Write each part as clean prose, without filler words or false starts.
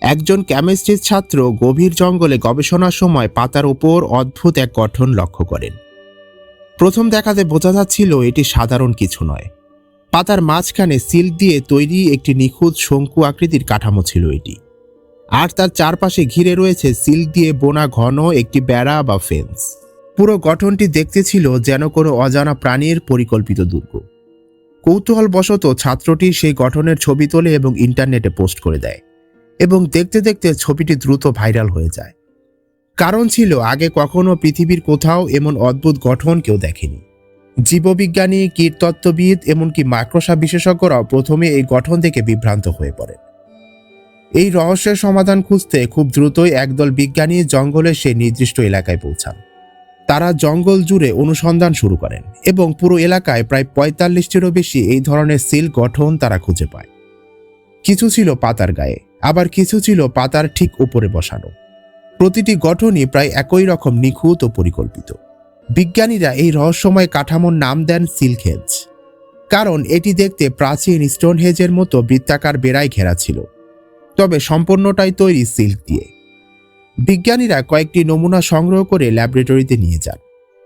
একজন কেমিস্ট্রির ছাত্র গভীর জঙ্গলে গবেষণার সময় পাতার উপর অদ্ভুত এক গঠন লক্ষ্য করেন। প্রথম দেখাতে বোঝা যাচ্ছিল এটি সাধারণ কিছু নয়। পাতার মাঝখানে সিল্ক দিয়ে তৈরি একটি নিখুঁত শঙ্কু আকৃতির কাঠামো ছিল এটি, আর তার চারপাশে ঘিরে রয়েছে সিল্ক দিয়ে বোনা ঘন একটি বেড়া বা ফেন্স। পুরো গঠনটি দেখতে ছিল যেন কোনো অজানা প্রাণীর পরিকল্পিত দুর্গ। কৌতূহলবশত ছাত্রটি সেই গঠনের ছবি তোলে এবং ইন্টারনেটে পোস্ট করে দেয়, এবং দেখতে দেখতে ছবিটি দ্রুত ভাইরাল হয়ে যায়। কারণ ছিল আগে কখনো পৃথিবীর কোথাও এমন অদ্ভুত গঠন কেউ দেখেনি। জীববিজ্ঞানী, কীটতত্ত্ববিদ, এমনকি মাকড়সা বিশেষজ্ঞরাও প্রথমে এই গঠন দেখে বিভ্রান্ত হয়ে পড়েন। এই রহস্যের সমাধান খুঁজতে খুব দ্রুতই একদল বিজ্ঞানী জঙ্গলের সেই নির্দিষ্ট এলাকায় পৌঁছান। তারা জঙ্গল জুড়ে অনুসন্ধান শুরু করেন এবং পুরো এলাকায় প্রায় ৪৫টিরও বেশি এই ধরনের সিল্ক গঠন তারা খুঁজে পায়। কিছু ছিল পাতার গায়ে, আবার কিছু ছিল পাতার ঠিক উপরে বসানো। প্রতিটি গঠনই প্রায় একই রকম নিখুঁত ও পরিকল্পিত। বিজ্ঞানীরা এই রহস্যময় কাঠামোর নাম দেন সিল্ক হেজ, কারণ এটি দেখতে প্রাচীন স্টোন হেজের মতো বৃত্তাকার বেড়ায় ঘেরা ছিল, তবে সম্পূর্ণটাই তৈরি সিল্ক দিয়ে। বিজ্ঞানীরা কয়েকটি নমুনা সংগ্রহ করে ল্যাবরেটরিতে নিয়ে যান,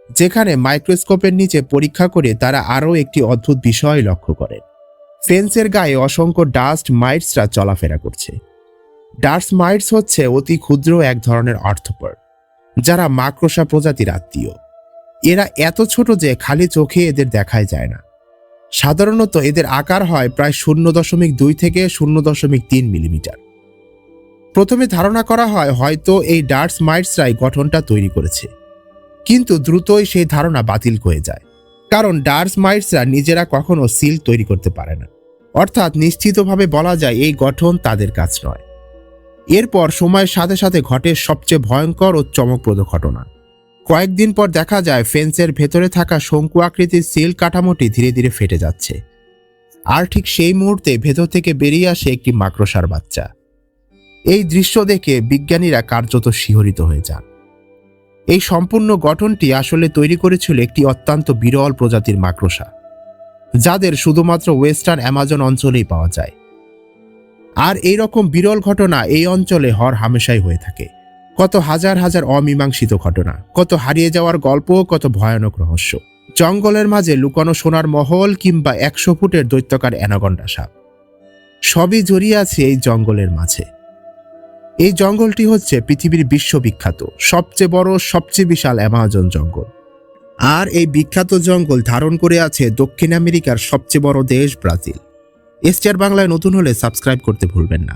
যেখানে মাইক্রোস্কোপের নিচে পরীক্ষা করে তারা আরও একটি অদ্ভুত বিষয় লক্ষ্য করেন। ফেন্সের গায়ে অসংখ্য ডাস্ট মাইটসরা চলাফেরা করছে। ডাস্ট মাইটস হচ্ছে অতি ক্ষুদ্র এক ধরনের আর্থ্রোপড, যারা মাকড়সা প্রজাতির আত্মীয়। এরা এত ছোট যে খালি চোখে এদের দেখাই যায় না। সাধারণত এদের আকার হয় প্রায় 0.2 থেকে 0.3 মিলিমিটার। প্রথমে ধারণা করা হয় হয়তো এই ডাস্ট মাইটসরাই গঠনটা তৈরি করেছে, কিন্তু দ্রুতই সেই ধারণা বাতিল হয়ে যায়, কারণ ডাস্ট মাইটসরা নিজেরা কখনো সিল্ক তৈরি করতে পারে না। অর্থাৎ নিশ্চিতভাবে বলা যায় এই গঠন তাদের কাজ নয়। এরপর সময়ের সাথে সাথে ঘটে সবচেয়ে ভয়ঙ্কর ও চমকপ্রদ ঘটনা। কয়েকদিন পর দেখা যায় ফেন্সের ভেতরে থাকা শঙ্কু আকৃতির সিল্ক কাঠামোটি ধীরে ধীরে ফেটে যাচ্ছে, আর ঠিক সেই মুহূর্তে ভেতর থেকে বেরিয়ে আসে একটি মাকড়সার বাচ্চা। এই দৃশ্য দেখে বিজ্ঞানীরা কার্যত শিহরিত হয়ে যান। এই সম্পূর্ণ গঠনটি আসলে তৈরি করেছিল একটি অত্যন্ত বিরল প্রজাতির মাকড়সা, যাদের শুধুমাত্র ওয়েস্টার্ন অ্যামাজন অঞ্চলেই পাওয়া যায়। আর এই রকম বিরল ঘটনা এই অঞ্চলে হর হামেশাই হয়ে থাকে। কত হাজার হাজার অমীমাংসিত ঘটনা, কত হারিয়ে যাওয়ার গল্প, কত ভয়ানক রহস্য। জঙ্গলের মাঝে লুকানো সোনার মহল কিংবা 100 ফুটের দৈত্যকার অ্যানাকন্ডা সাপ, সবই জড়িয়ে আছে এই জঙ্গলের মাঝে। এই জঙ্গলটি হচ্ছে পৃথিবীর বিশ্ববিখ্যাত সবচেয়ে বড়, সবচেয়ে বিশাল অ্যামাজন জঙ্গল। আর এই বিখ্যাত জঙ্গল ধারণ করে আছে দক্ষিণ আমেরিকার সবচেয়ে বড় দেশ ব্রাজিল। এসটিআর বাংলায় নতুন হলে সাবস্ক্রাইব করতে ভুলবেন না।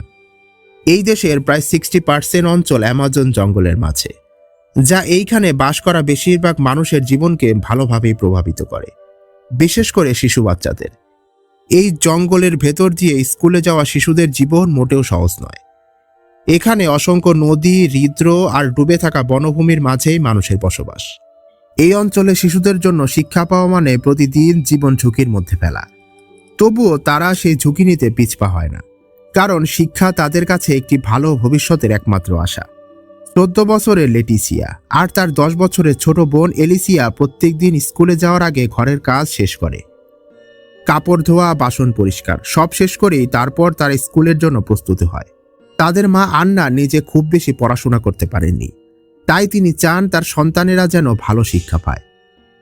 এই দেশের প্রায় 60% অঞ্চল অ্যামাজন জঙ্গলের মাঝে, যা এইখানে বাস করা বেশিরভাগ মানুষের জীবনকে ভালোভাবেই প্রভাবিত করে, বিশেষ করে শিশু বাচ্চাদের। এই জঙ্গলের ভেতর দিয়ে স্কুলে যাওয়া শিশুদের জীবন মোটেও সহজ নয়। এখানে অসংখ্য নদী, হ্রদ আর ডুবে থাকা বনভূমির মাঝেই মানুষের বসবাস। এই অঞ্চলে শিশুদের জন্য শিক্ষা পাওয়া মানে প্রতিদিন জীবন ঝুঁকির মধ্যে ফেলা। তবুও তারা সেই ঝুঁকি নিতে পিছপা হয় না, কারণ শিক্ষা তাদের কাছে একটি ভালো ভবিষ্যতের একমাত্র আশা। 14 বছরের লেটিসিয়া আর তার 10 বছরের ছোট বোন এলিসিয়া প্রত্যেকদিন স্কুলে যাওয়ার আগে ঘরের কাজ শেষ করে, কাপড় ধোয়া, বাসন পরিষ্কার সব শেষ করেই তারপর তার স্কুলের জন্য প্রস্তুত হয়। তাদের মা আন্না নিজে খুব বেশি পড়াশোনা করতে পারেননি, তাই তিনি চান তার সন্তানেরা যেন ভালো শিক্ষা পায়।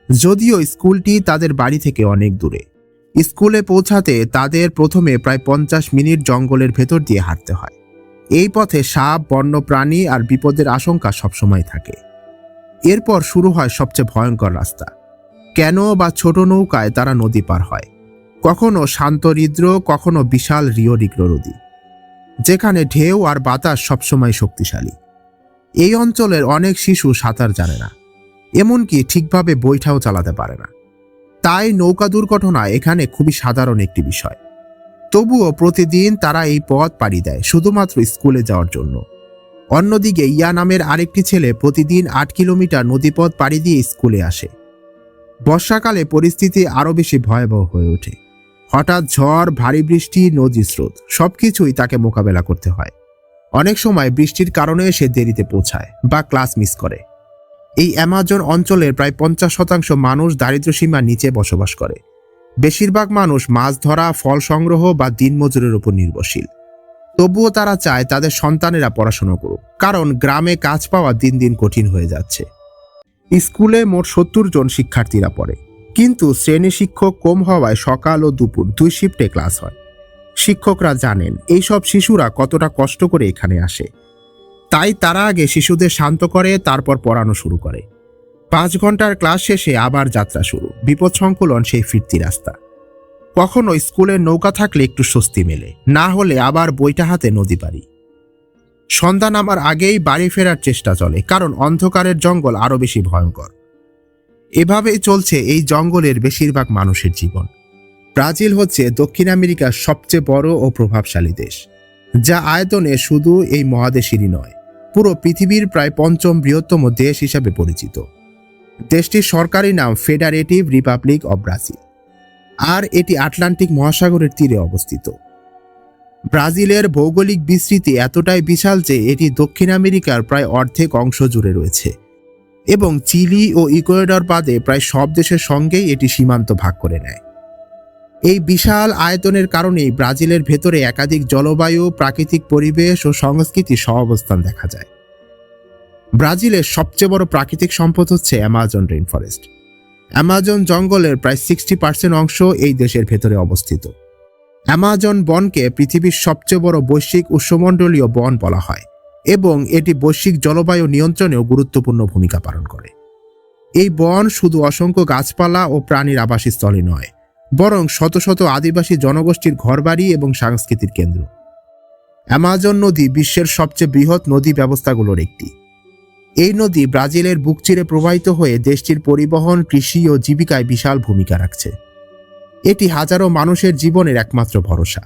যদিও স্কুলটি তাদের বাড়ি থেকে অনেক দূরে। স্কুলে পৌঁছাতে তাদের প্রথমে প্রায় 50 মিনিট জঙ্গলের ভেতর দিয়ে হাঁটতে হয়। এই পথে সাপ, বন্যপ্রাণী আর বিপদের আশঙ্কা সবসময় থাকে। এরপর শুরু হয় সবচেয়ে ভয়ঙ্কর রাস্তা। ক্যানো বা ছোট নৌকায় তারা নদী পার হয়, কখনো শান্ত হ্রদ, কখনো বিশাল রিও নিগ্রো নদী, যেখানে ঢেউ আর বাতাস সবসময় শক্তিশালী। এই অঞ্চলের অনেক শিশু সাঁতার জানে না, এমনকি ঠিকভাবে বৈঠাও চালাতে পারে না, তাই নৌকা দুর্ঘটনা এখানে খুবই সাধারণ একটি বিষয়। তবুও প্রতিদিন তারা এই পথ পাড়ি দেয় শুধুমাত্র স্কুলে যাওয়ার জন্য। অন্যদিকে ইয়া নামের আরেকটি ছেলে প্রতিদিন 8 কিলোমিটার নদীপথ পাড়ি দিয়ে স্কুলে আসে। বর্ষাকালে পরিস্থিতি আরও বেশি ভয়াবহ হয়ে ওঠে। হঠাৎ ঝড়, ভারী বৃষ্টি, নদী স্রোত সবকিছুই তাকে মোকাবেলা করতে হয়। অনেক সময় বৃষ্টির কারণে সে দেরিতে পৌঁছায় বা ক্লাস মিস করে। এই অ্যামাজন অঞ্চলের প্রায় 50% মানুষ দারিদ্র্যসীমার নিচে বসবাস করে। বেশিরভাগ মানুষ মাছ ধরা, ফল সংগ্রহ বা দিনমজুরের উপর নির্ভরশীল। তবুও তারা চায় তাদের সন্তানেরা পড়াশোনা করুক, কারণ গ্রামে কাজ পাওয়া দিন দিন কঠিন হয়ে যাচ্ছে। স্কুলে মোট 70 জন শিক্ষার্থীরা পড়ে, কিন্তু শ্রেণী শিক্ষক কম হওয়ায় সকাল ও দুপুর 2 শিফটে ক্লাস হয়। শিক্ষকরা জানেন এইসব শিশুরা কতটা কষ্ট করে এখানে আসে, তাই তারা আগে শিশুদের শান্ত করে, তারপর পড়ানো শুরু করে। 5 ঘন্টার ক্লাস শেষে আবার যাত্রা শুরু, বিপদ সংকুলন সেই ফিরতি রাস্তা। কখনো স্কুলের নৌকা থাকলে একটু স্বস্তি মেলে, না হলে আবার বইটা হাতে নদী পারি। সন্ধ্যা নামার আগেই বাড়ি ফেরার চেষ্টা চলে, কারণ অন্ধকারের জঙ্গল আরো বেশি ভয়ঙ্কর। এভাবেই চলছে এই জঙ্গলের বেশিরভাগ মানুষের জীবন। ব্রাজিল হচ্ছে দক্ষিণ আমেরিকার সবচেয়ে বড় ও প্রভাবশালী দেশ, যা আয়তনে শুধু এই মহাদেশেরই নয়, পুরো পৃথিবীর প্রায় 5ম বৃহত্তম দেশ হিসাবে পরিচিত। দেশটির সরকারি নাম ফেডারেটিভ রিপাবলিক অব ব্রাজিল, আর এটি আটলান্টিক মহাসাগরের তীরে অবস্থিত। ব্রাজিলের ভৌগোলিক বিস্তৃতি এতটাই বিশাল যে এটি দক্ষিণ আমেরিকার প্রায় অর্ধেক অংশ জুড়ে রয়েছে, এবং চিলি ও ইকুয়েডর বাদে প্রায় সব দেশের সঙ্গেই এটি সীমান্ত ভাগ করে নেয়। এই বিশাল আয়তনের কারণেই ব্রাজিলের ভেতরে একাধিক জলবায়ু, প্রাকৃতিক পরিবেশ ও সংস্কৃতির সহাবস্থান দেখা যায়। ব্রাজিলের সবচেয়ে বড় প্রাকৃতিক সম্পদ হচ্ছে অ্যামাজন রেইন ফরেস্ট। অ্যামাজন জঙ্গলের প্রায় 60% অংশ এই দেশের ভেতরে অবস্থিত। অ্যামাজন বনকে পৃথিবীর সবচেয়ে বড় বৈশ্বিক উষ্ণমণ্ডলীয় বন বলা হয়, এবং এটি বৈশ্বিক জলবায়ু নিয়ন্ত্রণেও গুরুত্বপূর্ণ ভূমিকা পালন করে। এই বন শুধু অসংখ্য গাছপালা ও প্রাণীর আবাসস্থলই নয়, বরং শত শত আদিবাসী জনগোষ্ঠীর ঘরবাড়ি এবং সাংস্কৃতিক কেন্দ্র। অ্যামাজন নদী বিশ্বের সবচেয়ে বৃহৎ নদী ব্যবস্থাগুলোর একটি। এই নদী ব্রাজিলের বুক চিরে প্রবাহিত হয়ে দেশটির পরিবহন, কৃষি ও জীবিকায় বিশাল ভূমিকা রাখছে। এটি হাজারো মানুষের জীবনের একমাত্র ভরসা।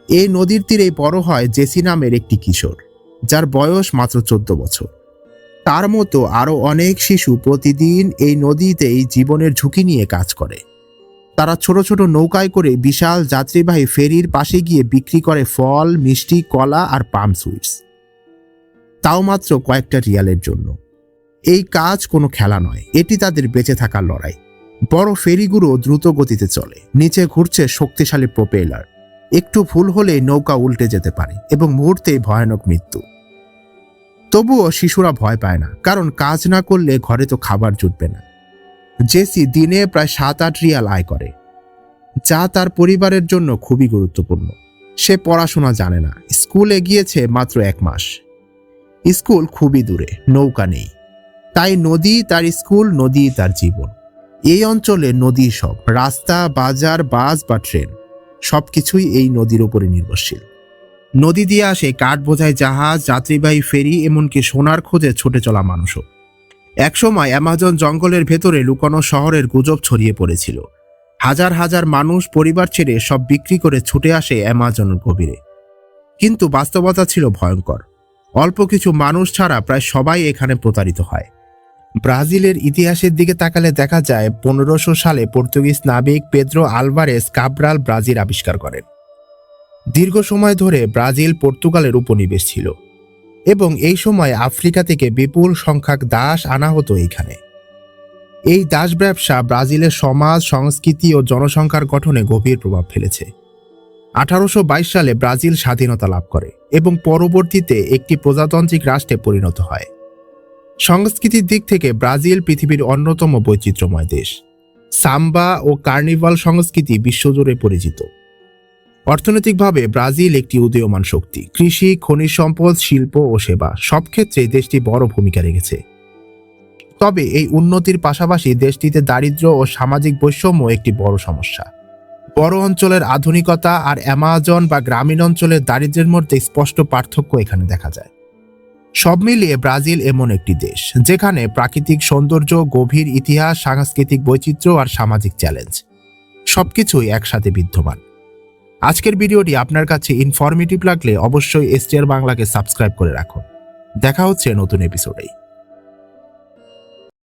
এই নদীর তীরেই বড় হয় জেসি নামের একটি কিশোর, যার বয়স মাত্র 14 বছর। তার মতো আরও অনেক শিশু প্রতিদিন এই নদীতেই জীবনের ঝুঁকি নিয়ে কাজ করে। তারা ছোট ছোট নৌকায় করে বিশাল যাত্রীবাহী ফেরির পাশে গিয়ে বিক্রি করে ফল, মিষ্টি, কলা আর পাম সুইটস, তাও মাত্র কয়েকটা রিয়ালের জন্য। এই কাজ কোনো খেলা নয়, এটি তাদের বেঁচে থাকার লড়াই। বড় ফেরিগুলো দ্রুত গতিতে চলে, নিচে ঘুরছে শক্তিশালী প্রোপেলার। একটু ভুল হলে নৌকা উল্টে যেতে পারে এবং মুহূর্তেই ভয়ানক মৃত্যু। তবুও শিশুরা ভয় পায় না, কারণ কাজ না করলে ঘরে তো খাবার জুটবে না। জেসি দিনে প্রায় 7-8 রিয়াল আয় করে, যা তার পরিবারের জন্য খুবই গুরুত্বপূর্ণ। সে পড়াশোনা জানে না, স্কুলে গিয়েছে মাত্র 1 মাস। স্কুল খুবই দূরে, নৌকা নেই, তাই নদী তার স্কুল, নদী তার জীবন। এই অঞ্চলে নদী সব, রাস্তা, বাজার, বাস বা ট্রেন সবকিছুই এই নদীর উপরে নির্ভরশীল। নদী দিয়ে আসে কাঠ বোঝাই জাহাজ, যাত্রীবাহী ফেরি, এমনকি সোনার খোঁজে ছুটে চলা মানুষও। একসময় অ্যামাজন জঙ্গলের ভেতরে লুকানো শহরের গুজব ছড়িয়ে পড়েছিল। হাজার হাজার মানুষ পরিবার ছেড়ে সব বিক্রি করে ছুটে আসে অ্যামাজনের গভীরে। কিন্তু বাস্তবতা ছিল ভয়ঙ্কর। অল্প কিছু মানুষ ছাড়া প্রায় সবাই এখানে প্রতারিত হয়। ব্রাজিলের ইতিহাসের দিকে তাকালে দেখা যায় 1500 সালে পর্তুগিজ নাবিক পেদ্রো আলভারেজ কাব্রাল ব্রাজিল আবিষ্কার করেন। দীর্ঘ সময় ধরে ব্রাজিল পর্তুগালের উপনিবেশ ছিল, এবং এই সময় আফ্রিকা থেকে বিপুল সংখ্যক দাস আনা হতো এইখানে। এই দাস ব্যবসা ব্রাজিলের সমাজ, সংস্কৃতি ও জনসংখ্যার গঠনে গভীর প্রভাব ফেলেছে। 1822 সালে ব্রাজিল স্বাধীনতা লাভ করে এবং পরবর্তীতে একটি প্রজাতান্ত্রিক রাষ্ট্রে পরিণত হয়। সংস্কৃতির দিক থেকে ব্রাজিল পৃথিবীর অন্যতম বৈচিত্র্যময় দেশ। সাম্বা ও কার্নিভাল সংস্কৃতি বিশ্বজুড়ে পরিচিত। অর্থনৈতিকভাবে ব্রাজিল একটি উদীয়মান শক্তি। কৃষি, খনিজ সম্পদ, শিল্প ও সেবা সব ক্ষেত্রে দেশটি বড় ভূমিকা রেখেছে। তবে এই উন্নতির পাশাপাশি দেশটিতে দারিদ্র্য ও সামাজিক বৈষম্য একটি বড় সমস্যা। বড় অঞ্চলের আধুনিকতা আর অ্যামাজন বা গ্রামীণ অঞ্চলের দারিদ্র্যের মধ্যে স্পষ্ট পার্থক্য এখানে দেখা যায়। সব মিলিয়ে ব্রাজিল এমন একটি দেশ যেখানে প্রাকৃতিক সৌন্দর্য, গভীর ইতিহাস, সাংস্কৃতিক বৈচিত্র্য আর সামাজিক চ্যালেঞ্জ সবকিছুই একসাথে বিদ্যমান। আজকের ভিডিওটি আপনার কাছে ইনফরমেটিভ লাগলে অবশ্যই STR বাংলাকে সাবস্ক্রাইব করে রাখুন। দেখা হচ্ছে নতুন এপিসোডেই।